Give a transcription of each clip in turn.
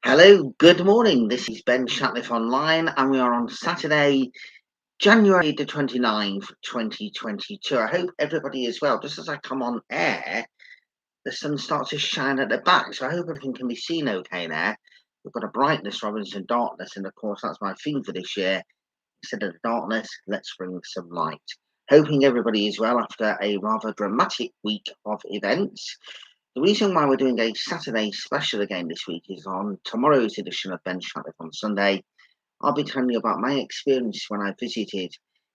Hello, good morning. This is Ben Shatliff Online, and we are on Saturday, January the 29th, 2022. I hope everybody is well. Just as I come on air, the sun starts to shine at the back, so I hope everything can be seen okay there. We've got a brightness rather than darkness, and of course, that's my theme for this year. Instead of the darkness, let's bring some light. Hoping everybody is well after a rather dramatic week of events. The reason why we're doing a Saturday special again this week is on tomorrow's edition of Ben Shatliff on Sunday. I'll be telling you about my experience when I visited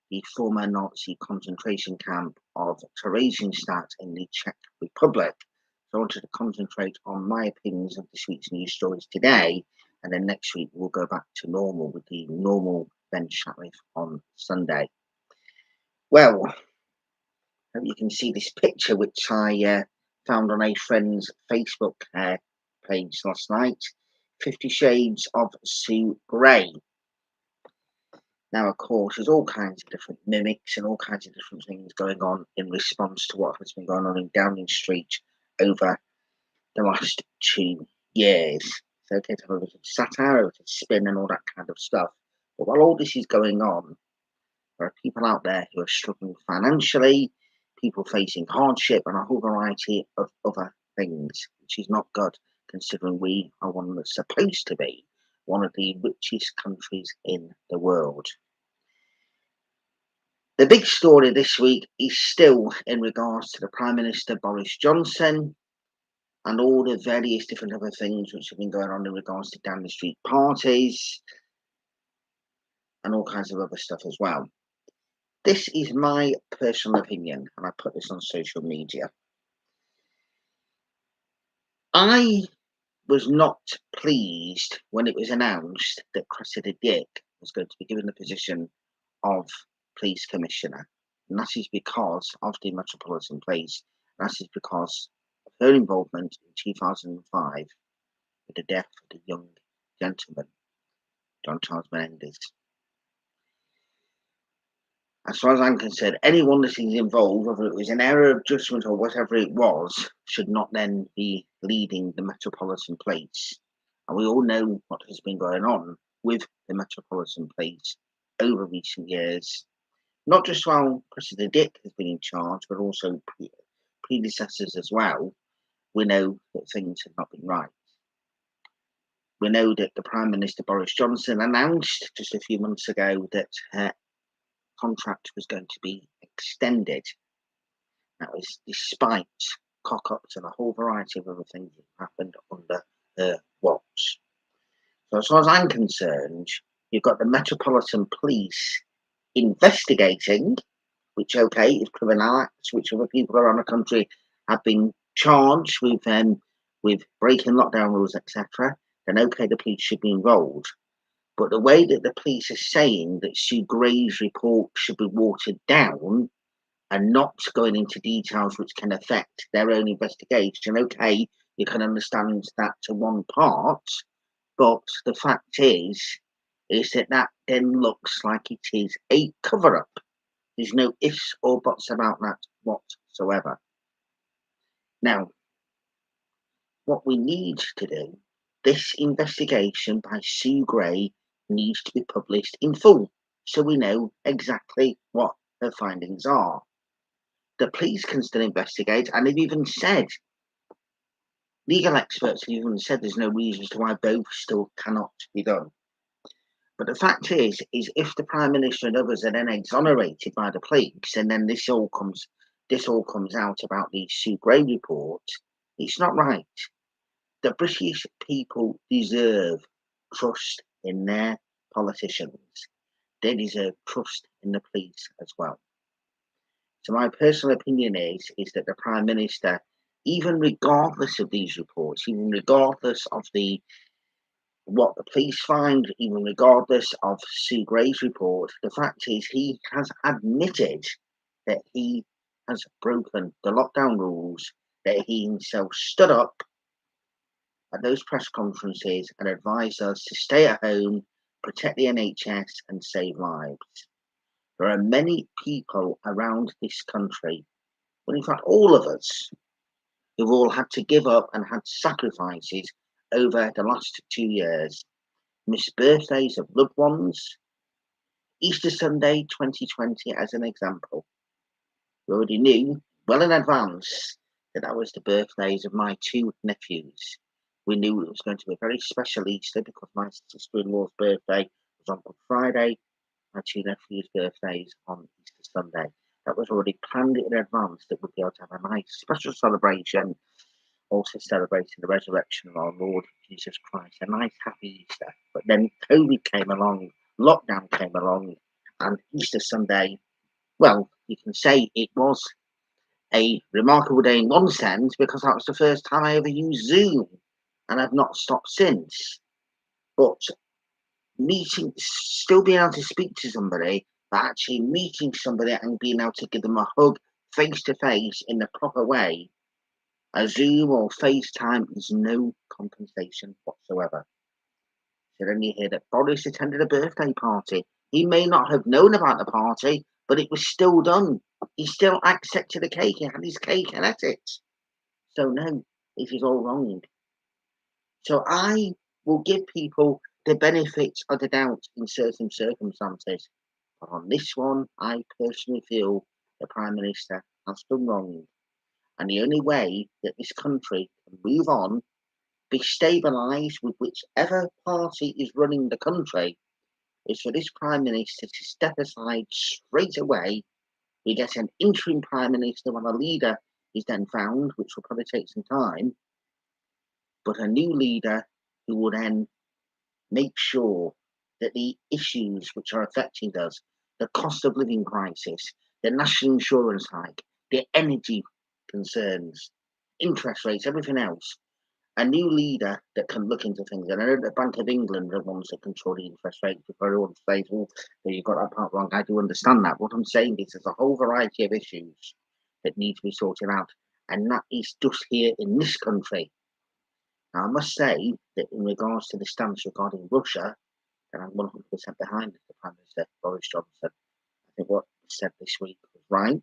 the former Nazi concentration camp of Theresienstadt in the Czech Republic. So I wanted to concentrate on my opinions of this week's news stories today, and then next week we'll go back to normal with the normal Ben Shatliff on Sunday. Well, hope you can see this picture which I found on a friend's Facebook page last night. 50 Shades of Sue Gray. Now, of course, there's all kinds of different mimics and all kinds of different things going on in response to what has been going on in Downing Street over the last 2 years. It's okay to have a bit of satire, a bit of spin and all that kind of stuff. But while all this is going on, there are people out there who are struggling financially, people facing hardship, and a whole variety of other things, which is not good, considering we are one that's supposed to be one of the richest countries in the world. The big story this week is still in regards to the Prime Minister Boris Johnson and all the various different other things which have been going on in regards to Downing Street parties and all kinds of other stuff as well. This is my personal opinion, and I put this on social media. I was not pleased when it was announced that Cressida Dick was going to be given the position of police commissioner. And that is because of the Metropolitan Police. That is because of her involvement in 2005 with the death of the young gentleman, John Charles Menendez. As far as I'm concerned, anyone that is involved, whether it was an error of judgment or whatever it was, should not then be leading the Metropolitan Police. And we all know what has been going on with the Metropolitan Police over recent years, not just while Cressida Dick has been in charge, but also predecessors as well. We know that things have not been right. We know that the Prime Minister Boris Johnson announced just a few months ago that her contract was going to be extended. That was despite cock-ups and a whole variety of other things that happened under her watch. So as far as I'm concerned, you've got the Metropolitan Police investigating, which okay is criminal acts, which other people around the country have been charged with breaking lockdown rules, etc. Then okay, the police should be involved. But the way that the police are saying that Sue Gray's report should be watered down and not going into details which can affect their own investigation, okay, you can understand that to one part, but the fact is that then looks like it is a cover-up. There's no ifs or buts about that whatsoever. Now, what we need to do, this investigation by Sue Gray needs to be published in full so we know exactly what her findings are. The police can still investigate, and they've even said, legal experts have even said there's no reason as to why both still cannot be done. But the fact is if the Prime Minister and others are then exonerated by the police, and then this all comes out about the Sue Gray report, it's not right. The British people deserve trust in their politicians. They deserve trust in the police as well. So my personal opinion is that the Prime Minister, even regardless of these reports, even regardless of what the police find, even regardless of Sue Gray's report, the fact is he has admitted that he has broken the lockdown rules, that he himself stood up at those press conferences and advised us to stay at home, protect the NHS and save lives. There are many people around this country, well in fact all of us, who've all had to give up and had sacrifices over the last 2 years. Missed birthdays of loved ones. Easter Sunday 2020 as an example. We already knew well in advance that was the birthdays of my 2 nephews. We knew it was going to be a very special Easter because my sister-in-law's birthday was on Good Friday, my 2 nephews' birthdays on Easter Sunday. That was already planned in advance that we'd be able to have a nice special celebration, also celebrating the resurrection of our Lord Jesus Christ. A nice happy Easter. But then COVID came along, lockdown came along, and Easter Sunday, well, you can say it was a remarkable day in one sense because that was the first time I ever used Zoom, and I've not stopped since. But still being able to speak to somebody, but actually meeting somebody and being able to give them a hug face to face in the proper way, a Zoom or FaceTime is no compensation whatsoever. So then you hear that Boris attended a birthday party. He may not have known about the party, but it was still done. He still accepted the cake. He had his cake and ate it. So no, it is all wrong. So I will give people the benefits of the doubt in certain circumstances. But on this one, I personally feel the Prime Minister has done wrong. And the only way that this country can move on, be stabilised with whichever party is running the country, is for this Prime Minister to step aside straight away. We get an interim Prime Minister when a leader is then found, which will probably take some time, but a new leader who will then make sure that the issues which are affecting us, the cost of living crisis, the national insurance hike, the energy concerns, interest rates, everything else, a new leader that can look into things. And I know the Bank of England are the ones that control the interest rates. If everyone says, well, you've got that part wrong, I do understand that. What I'm saying is there's a whole variety of issues that need to be sorted out. And that is just here in this country. Now, I must say that in regards to the stance regarding Russia, and I'm 100% behind the Prime Minister, Boris Johnson. I think what he said this week was right.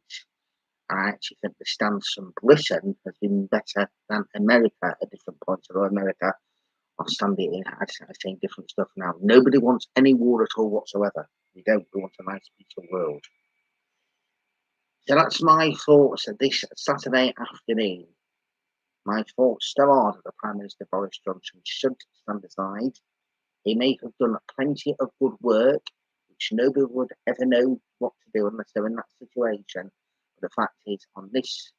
I actually think the stance from Britain has been better than America at different points. Although America are standing saying different stuff now. Nobody wants any war at all whatsoever. We don't. We want a nice, peaceful world. So that's my thoughts of this Saturday afternoon. My thoughts still are that the Prime Minister Boris Johnson should stand aside. He may have done plenty of good work, which nobody would ever know what to do unless they're in that situation. But the fact is, on this,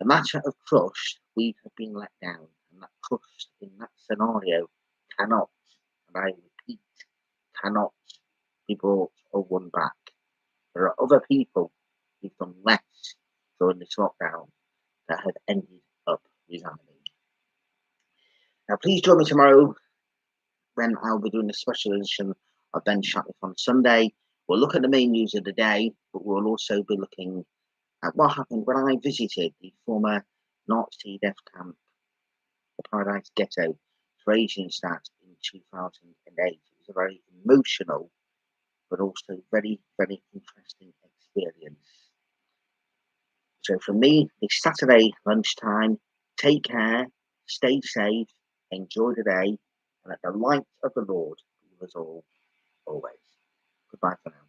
the matter of trust, we have been let down. And that trust in that scenario cannot, and I repeat, cannot be brought or won back. There are other people who've done less during this lockdown that have ended up resigning. Now, please join me tomorrow when I'll be doing a special edition of Ben Shatliff on Sunday. We'll look at the main news of the day, but we'll also be looking at what happened when I visited the former Nazi death camp, the Paradise Ghetto, Theresienstadt in 2008. It was a very emotional, but also very, very interesting experience. So from me, this Saturday lunchtime, take care, stay safe, enjoy the day, and let the light of the Lord be with us all, always. Goodbye for now.